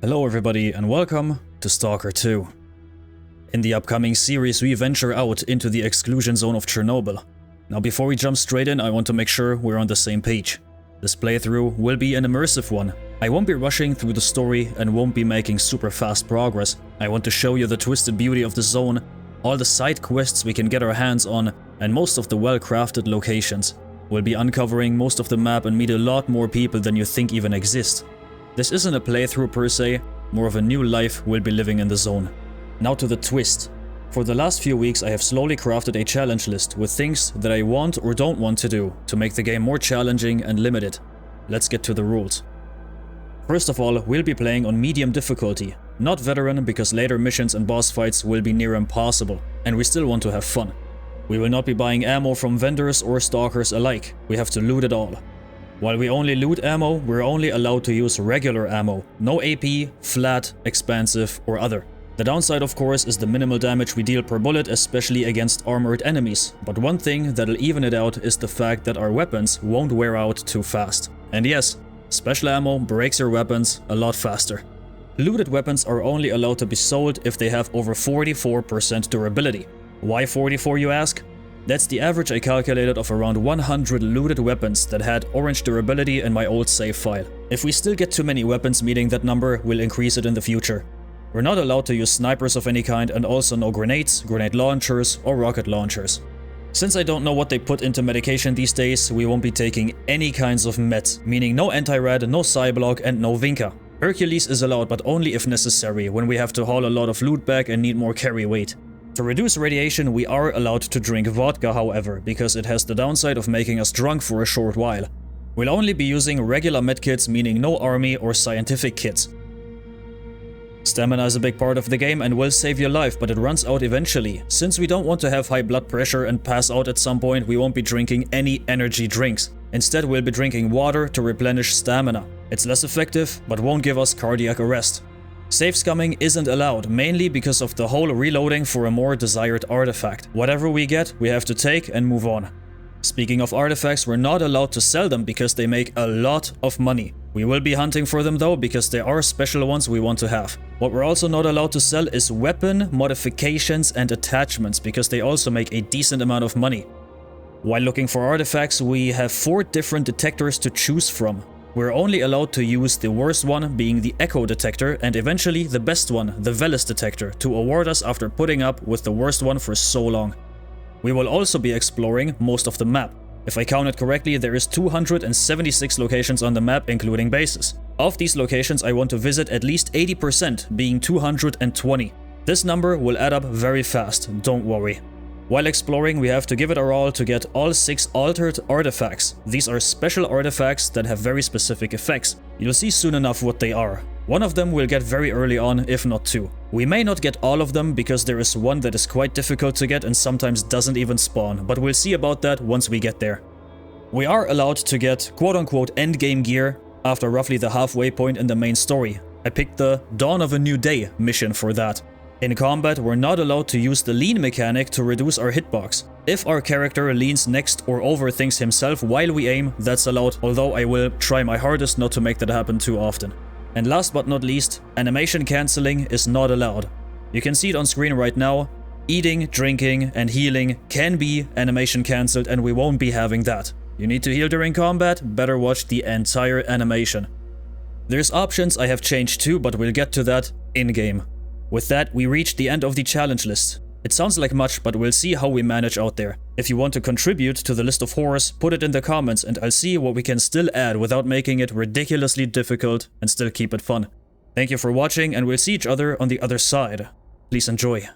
Hello everybody and welcome to STALKER 2. In the upcoming series we venture out into the exclusion zone of Chernobyl. Now before we jump straight in, I want to make sure we're on the same page. This playthrough will be an immersive one. I won't be rushing through the story and won't be making super fast progress. I want to show you the twisted beauty of the zone, all the side quests we can get our hands on, and most of the well-crafted locations. We'll be uncovering most of the map and meet a lot more people than you think even exist. This isn't a playthrough per se, more of a new life we'll be living in the zone. Now to the twist. For the last few weeks I have slowly crafted a challenge list with things that I want or don't want to do to make the game more challenging and limited. Let's get to the rules. First of all, we'll be playing on medium difficulty, not veteran because later missions and boss fights will be near impossible, and we still want to have fun. We will not be buying ammo from vendors or stalkers alike, we have to loot it all. While we only loot ammo, we're only allowed to use regular ammo, no AP, flat, expansive or other. The downside of course is the minimal damage we deal per bullet, especially against armored enemies, but one thing that'll even it out is the fact that our weapons won't wear out too fast. And yes, special ammo breaks your weapons a lot faster. Looted weapons are only allowed to be sold if they have over 44% durability. Why 44 you ask? That's the average I calculated of around 100 looted weapons that had orange durability in my old save file. If we still get too many weapons meeting that number, we'll increase it in the future. We're not allowed to use snipers of any kind and also no grenades, grenade launchers or rocket launchers. Since I don't know what they put into medication these days, we won't be taking any kinds of meds, meaning no Anti-Rad, no Psi-Block and no Vinca. Hercules is allowed but only if necessary, when we have to haul a lot of loot back and need more carry weight. To reduce radiation, we are allowed to drink vodka, however, because it has the downside of making us drunk for a short while. We'll only be using regular medkits, meaning no army or scientific kits. Stamina is a big part of the game and will save your life, but it runs out eventually. Since we don't want to have high blood pressure and pass out at some point, we won't be drinking any energy drinks. Instead, we'll be drinking water to replenish stamina. It's less effective, but won't give us cardiac arrest. Safe scumming isn't allowed, mainly because of the whole reloading for a more desired artifact. Whatever we get, we have to take and move on. Speaking of artifacts, we're not allowed to sell them because they make a lot of money. We will be hunting for them though, because there are special ones we want to have. What we're also not allowed to sell is weapon modifications and attachments, because they also make a decent amount of money. While looking for artifacts, we have 4 different detectors to choose from. We're only allowed to use the worst one, being the Echo detector, and eventually the best one, the Veles detector, to award us after putting up with the worst one for so long. We will also be exploring most of the map. If I counted correctly, there is 276 locations on the map, including bases. Of these locations, I want to visit at least 80%, being 220. This number will add up very fast, don't worry. While exploring, we have to give it our all to get all 6 altered artifacts. These are special artifacts that have very specific effects. You'll see soon enough what they are. One of them we'll get very early on, if not 2. We may not get all of them because there is one that is quite difficult to get and sometimes doesn't even spawn, but we'll see about that once we get there. We are allowed to get quote-unquote endgame gear after roughly the halfway point in the main story. I picked the Dawn of a New Day mission for that. In combat, we're not allowed to use the lean mechanic to reduce our hitbox. If our character leans next or over things himself while we aim, that's allowed, although I will try my hardest not to make that happen too often. And last but not least, animation cancelling is not allowed. You can see it on screen right now. Eating, drinking and healing can be animation cancelled, and we won't be having that. You need to heal during combat, better watch the entire animation. There's options I have changed too, but we'll get to that in-game. With that, we reached the end of the challenge list. It sounds like much, but we'll see how we manage out there. If you want to contribute to the list of horrors, put it in the comments and I'll see what we can still add without making it ridiculously difficult and still keep it fun. Thank you for watching, and we'll see each other on the other side. Please enjoy.